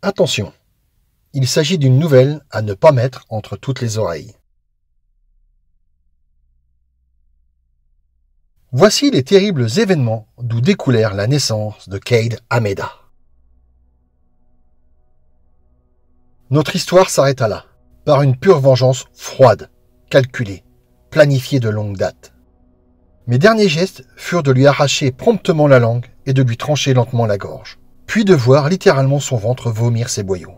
Attention, il s'agit d'une nouvelle à ne pas mettre entre toutes les oreilles. Voici les terribles événements d'où découlèrent la naissance de Cade Hameda. Notre histoire s'arrêta là, par une pure vengeance froide, calculée, planifiée de longue date. Mes derniers gestes furent de lui arracher promptement la langue et de lui trancher lentement la gorge, puis de voir littéralement son ventre vomir ses boyaux.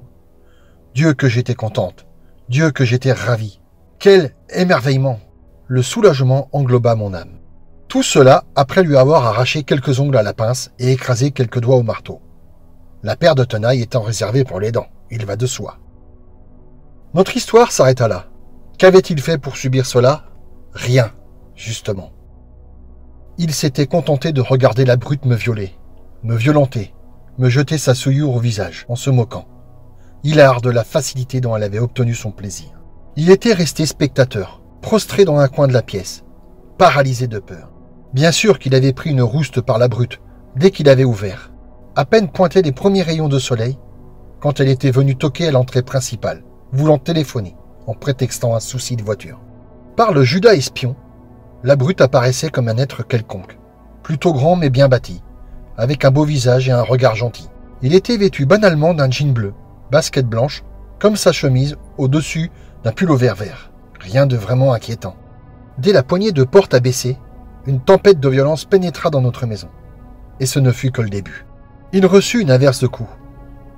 Dieu que j'étais contente, Dieu que j'étais ravie. Quel émerveillement! Le soulagement engloba mon âme. Tout cela après lui avoir arraché quelques ongles à la pince et écrasé quelques doigts au marteau. La paire de tenailles étant réservée pour les dents, il va de soi. Notre histoire s'arrêta là. Qu'avait-il fait pour subir cela? Rien, justement. Il s'était contenté de regarder la brute me violer, me violenter, me jeter sa souillure au visage, en se moquant. Hilar de la facilité dont elle avait obtenu son plaisir. Il était resté spectateur, prostré dans un coin de la pièce, paralysé de peur. Bien sûr qu'il avait pris une rouste par la brute, dès qu'il avait ouvert. À peine pointaient les premiers rayons de soleil, quand elle était venue toquer à l'entrée principale, voulant téléphoner, en prétextant un souci de voiture. Par le Judas espion, la brute apparaissait comme un être quelconque, plutôt grand mais bien bâti, avec un beau visage et un regard gentil. Il était vêtu banalement d'un jean bleu, basket blanche, comme sa chemise au-dessus d'un pull au vert. Rien de vraiment inquiétant. Dès la poignée de porte abaissée, une tempête de violence pénétra dans notre maison. Et ce ne fut que le début. Il reçut une averse de coups.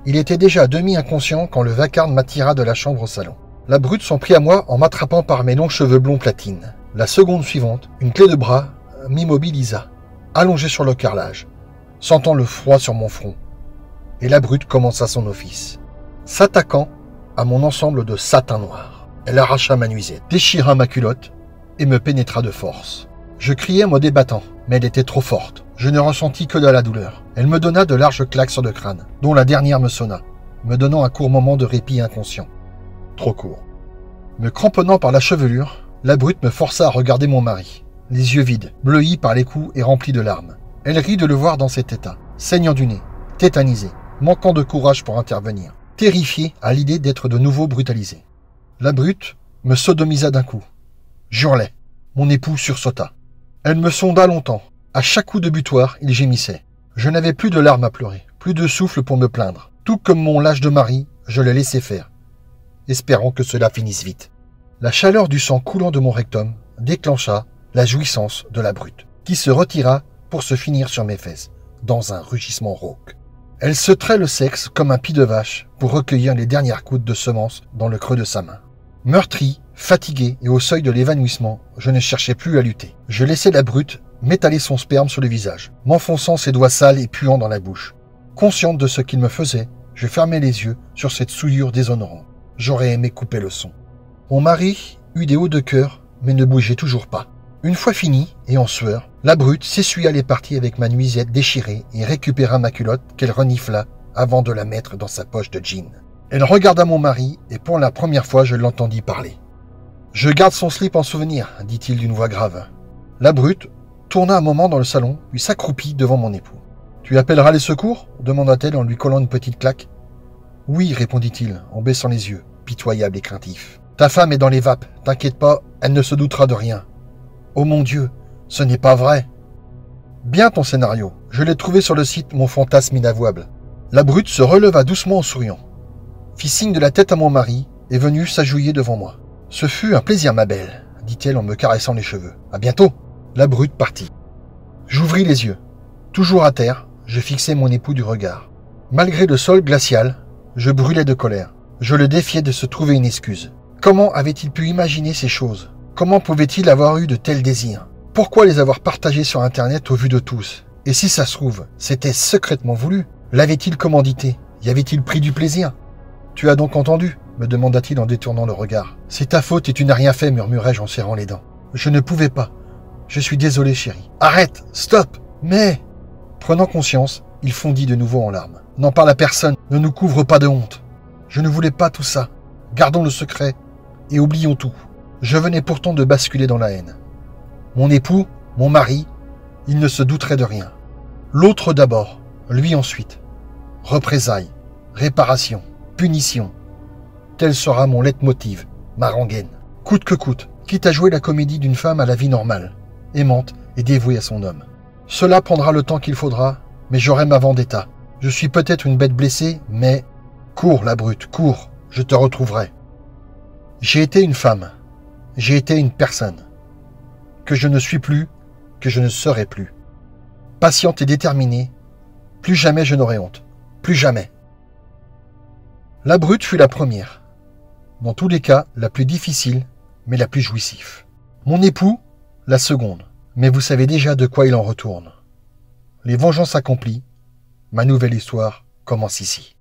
Il était déjà à demi inconscient quand le vacarme m'attira de la chambre au salon. La brute s'en prit à moi en m'attrapant par mes longs cheveux blonds platine. La seconde suivante, une clé de bras m'immobilisa, allongé sur le carrelage, sentant le froid sur mon front. Et la brute commença son office, s'attaquant à mon ensemble de satin noir. Elle arracha ma nuisette, déchira ma culotte et me pénétra de force. Je criai me débattant, mais elle était trop forte. Je ne ressentis que de la douleur. Elle me donna de larges claques sur le crâne, dont la dernière me sonna, me donnant un court moment de répit inconscient. Trop court. Me cramponnant par la chevelure, la brute me força à regarder mon mari, les yeux vides, bleuis par les coups et remplis de larmes. Elle rit de le voir dans cet état, saignant du nez, tétanisé, manquant de courage pour intervenir, terrifié à l'idée d'être de nouveau brutalisé. La brute me sodomisa d'un coup. J'hurlai. Mon époux sursauta. Elle me sonda longtemps. À chaque coup de butoir, il gémissait. Je n'avais plus de larmes à pleurer, plus de souffle pour me plaindre. Tout comme mon lâche de mari, je le laissais faire, espérant que cela finisse vite. La chaleur du sang coulant de mon rectum déclencha la jouissance de la brute, qui se retira pour se finir sur mes fesses, dans un rugissement rauque. Elle se trait le sexe comme un pis de vache pour recueillir les dernières gouttes de semences dans le creux de sa main. Meurtri, fatigué et au seuil de l'évanouissement, je ne cherchais plus à lutter. Je laissais la brute m'étaler son sperme sur le visage, m'enfonçant ses doigts sales et puants dans la bouche. Consciente de ce qu'il me faisait, je fermais les yeux sur cette souillure déshonorante. J'aurais aimé couper le son. Mon mari eut des hauts de cœur, mais ne bougeait toujours pas. Une fois fini, et en sueur, la brute s'essuya les parties avec ma nuisette déchirée et récupéra ma culotte qu'elle renifla avant de la mettre dans sa poche de jean. Elle regarda mon mari et pour la première fois je l'entendis parler. « Je garde son slip en souvenir, dit-il d'une voix grave. » La brute tourna un moment dans le salon, puis s'accroupit devant mon époux. « Tu appelleras les secours ?» demanda-t-elle en lui collant une petite claque. « Oui, répondit-il en baissant les yeux, pitoyable et craintif. Ta femme est dans les vapes, t'inquiète pas, elle ne se doutera de rien. » Oh mon Dieu, ce n'est pas vrai. Bien ton scénario, je l'ai trouvé sur le site Mon Fantasme Inavouable. La brute se releva doucement en souriant, fit signe de la tête à mon mari et venue s'agenouiller devant moi. Ce fut un plaisir, ma belle, dit-elle en me caressant les cheveux. À bientôt. La brute partit. J'ouvris les yeux. Toujours à terre, je fixai mon époux du regard. Malgré le sol glacial, je brûlais de colère. Je le défiais de se trouver une excuse. Comment avait-il pu imaginer ces choses? Comment pouvait-il avoir eu de tels désirs? Pourquoi les avoir partagés sur Internet au vu de tous? Et si ça se trouve, c'était secrètement voulu? L'avait-il commandité? Y avait-il pris du plaisir? Tu as donc entendu? Me demanda-t-il en détournant le regard. C'est ta faute et tu n'as rien fait, murmurai-je en serrant les dents. Je ne pouvais pas. Je suis désolé, chérie. Arrête! Stop! Mais... Prenant conscience, il fondit de nouveau en larmes. N'en parle à personne, ne nous couvre pas de honte. Je ne voulais pas tout ça. Gardons le secret et oublions tout. Je venais pourtant de basculer dans la haine. Mon époux, mon mari, il ne se douterait de rien. L'autre d'abord, lui ensuite. Représailles, réparation, punition. Tel sera mon leitmotiv, ma rengaine. Coûte que coûte, quitte à jouer la comédie d'une femme à la vie normale, aimante et dévouée à son homme. Cela prendra le temps qu'il faudra, mais j'aurai ma vendetta. Je suis peut-être une bête blessée, mais... Cours, la brute, cours, je te retrouverai. J'ai été une femme. J'ai été une personne. Que je ne suis plus, que je ne serai plus. Patiente et déterminée, plus jamais je n'aurai honte. Plus jamais. La brute fut la première. Dans tous les cas, la plus difficile, mais la plus jouissive. Mon époux, la seconde. Mais vous savez déjà de quoi il en retourne. Les vengeances accomplies, ma nouvelle histoire commence ici.